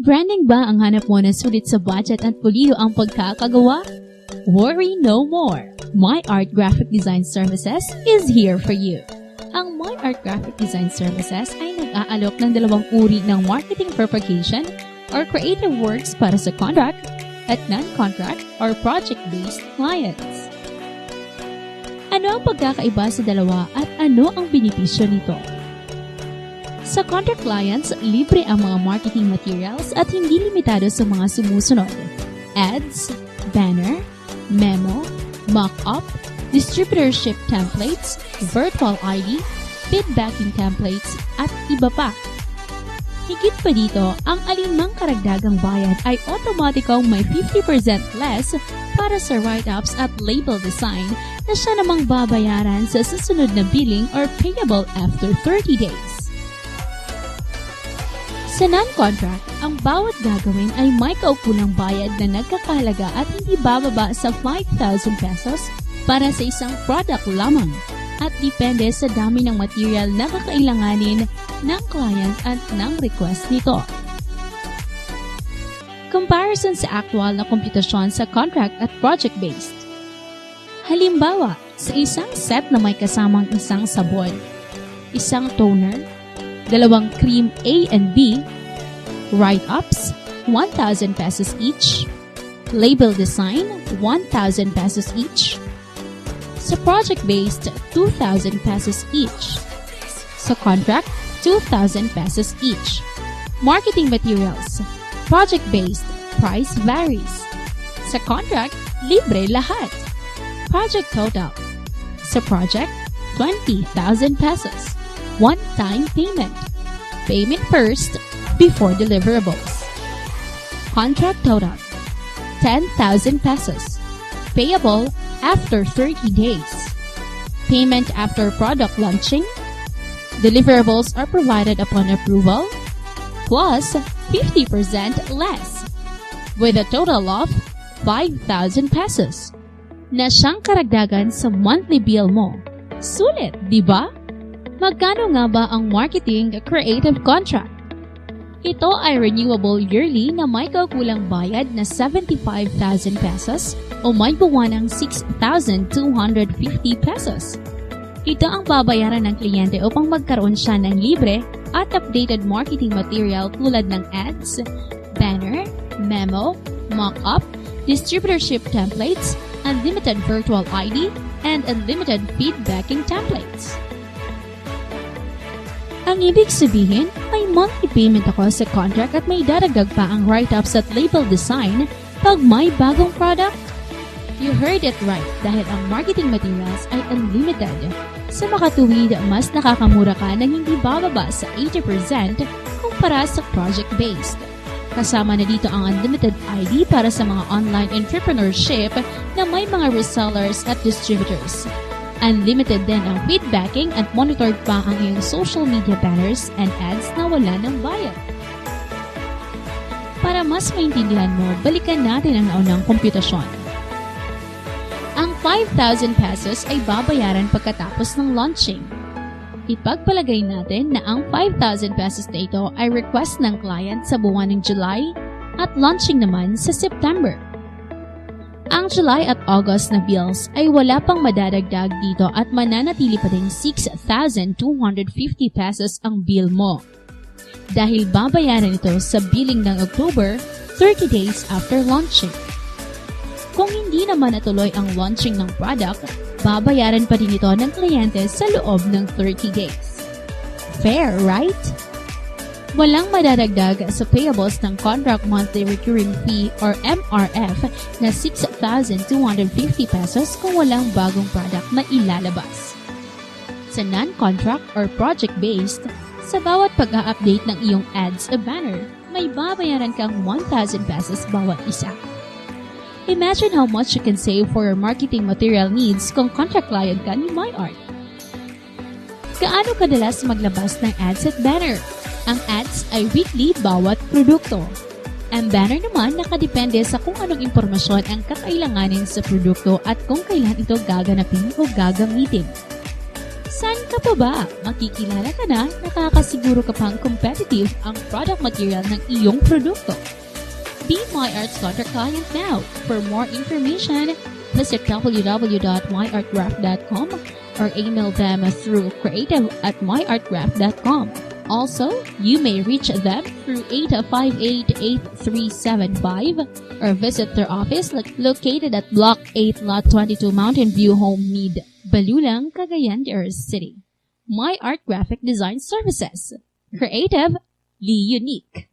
Branding ba ang hanap mo na sulit sa budget at pulido ang pagkakagawa? Worry no more! My Art Graphic Design Services is here for you. Ang My Art Graphic Design Services ay nag-aalok ng dalawang uri ng marketing propagation or creative works para sa contract at non-contract or project-based clients. Ano ang pagkakaiba sa dalawa at ano ang benepisyo nito? Sa contract clients, libre ang mga marketing materials at hindi limitado sa mga sumusunod: ads, banner, memo, mock-up, distributorship templates, virtual ID, feedbacking templates, at iba pa. Higit pa dito, ang alinmang karagdagang bayad ay automatikong may 50% less para sa write-ups at label design na siya namang babayaran sa susunod na billing or payable after 30 days. Sa non-contract, ang bawat gagawin ay may kaukulang bayad na nagkakahalaga at hindi bababa sa 5,000 pesos para sa isang product lamang at depende sa dami ng material na kakailanganin ng client at ng request nito. Comparison sa actual na komputasyon sa contract at project-based. Halimbawa, sa isang set na may kasamang isang sabon, isang toner, dalawang cream A and B, write-ups, 1,000 pesos each, label design, 1,000 pesos each, sa project-based, 2,000 pesos each, sa contract, 2,000 pesos each. Marketing materials, project-based, price varies. Sa contract, libre lahat. Project total, sa project, 20,000 pesos. One-time payment. Payment first before deliverables. Contract total, 10,000 pesos. Payable after 30 days. Payment after product launching. Deliverables are provided upon approval, plus 50% less, with a total of 5,000 pesos na siyang karagdagan sa monthly bill mo. Sulit, di ba? Magkano nga ba ang marketing creative contract? Ito ay renewable yearly na may kaukulang bayad na 75,000 pesos o may buwan ng 6,250 pesos. Ito ang babayaran ng kliyente upang magkaroon siya ng libre at updated marketing material tulad ng ads, banner, memo, mock-up, distributorship templates, unlimited virtual ID, and unlimited feedbacking templates. Ang ibig sabihin, may monthly payment ako sa contract at may daragdag pa ang write-ups at label design pag may bagong product? You heard it right dahil ang marketing materials ay unlimited. Sa makatuwid, mas nakakamura ka nang hindi bababa sa 80% kumpara sa project-based. Kasama na dito ang unlimited ID para sa mga online entrepreneurship na may mga resellers at distributors. Unlimited din ang feedbacking at monitored pa ang iyong social media banners and ads na wala ng bayad. Para mas maintindihan mo, balikan natin ang naunang komputasyon. Ang 5,000 pesos ay babayaran pagkatapos ng launching. Ipagpalagay natin na ang 5,000 pesos na ito ay request ng client sa buwan ng July at launching naman sa September. Ang July at August na bills ay wala pang madadagdag dito at mananatili pa din 6,250 pesos ang bill mo. Dahil babayaran ito sa billing ng October, 30 days after launching. Kung hindi naman natuloy ang launching ng product, babayaran pa din ito ng kliyente sa loob ng 30 days. Fair, right? Walang madadagdag sa payables ng Contract Monthly Recurring Fee or MRF na 6,250 pesos kung walang bagong product na ilalabas. Sa non-contract or project-based, sa bawat pag-a-update ng iyong ads o banner, may babayaran kang 1,000 pesos bawat isa. Imagine how much you can save for your marketing material needs kung contract client ka ni MyArt. Gaano kadalas maglabas ng ads at banner? Ang ads ay weekly bawat produkto. Ang banner naman nakadepende sa kung anong impormasyon ang kakailanganin sa produkto at kung kailan ito gaganapin o gagamitin. Sa Saan ka pa ba? Makikilala ka na, nakakasiguro ka pang competitive ang product material ng iyong produkto. Be My Art's Contract Client now. For more information, visit www.myartgraph.com or email them through creative@myartgraph.com. Also, you may reach them through 858-8375 or visit their office located at Block 8, Lot 22, Mountain View Home, Mead, Balulang, Cagayan de Oro City. My Art Graphic Design Services. Creatively unique.